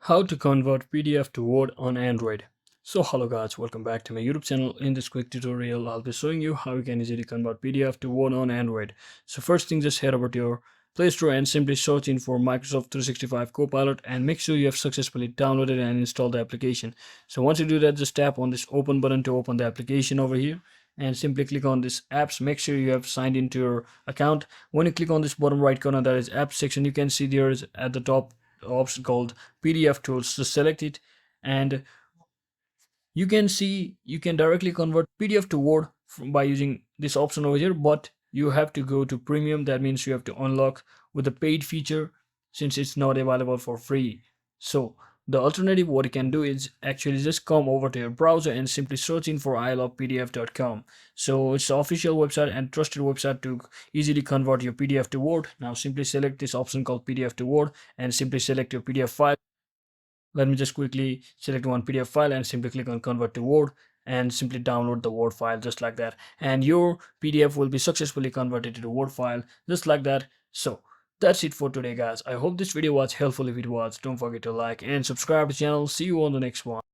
How to convert PDF to Word on Android. So hello guys, welcome back to my YouTube channel. In this quick tutorial, I'll be showing you how you can easily convert PDF to Word on Android. So first thing, just head over to your Play Store and simply search in for Microsoft 365 Copilot and make sure you have successfully downloaded and installed the application. So once you do that, just tap on this open button to open the application over here and simply click on this apps. Make sure you have signed into your account. When you click on this bottom right corner, that is apps section, you can see there is at the top option called PDF tools. So select it and you can see you can directly convert PDF to Word by using this option over here, but you have to go to premium. That means you have to unlock with the paid feature since it's not available for free. So the alternative what you can do is actually just come over to your browser and simply search in for ilovepdf.com. So it's the official website and trusted website to easily convert your PDF to Word. Now simply select this option called PDF to Word and simply select your PDF file. Let me just quickly select one PDF file and simply click on convert to Word and simply download the Word file just like that, and your PDF will be successfully converted to the Word file just like that. So that's it for today guys. I hope this video was helpful. If it was, don't forget to like and subscribe to the channel. See you on the next one.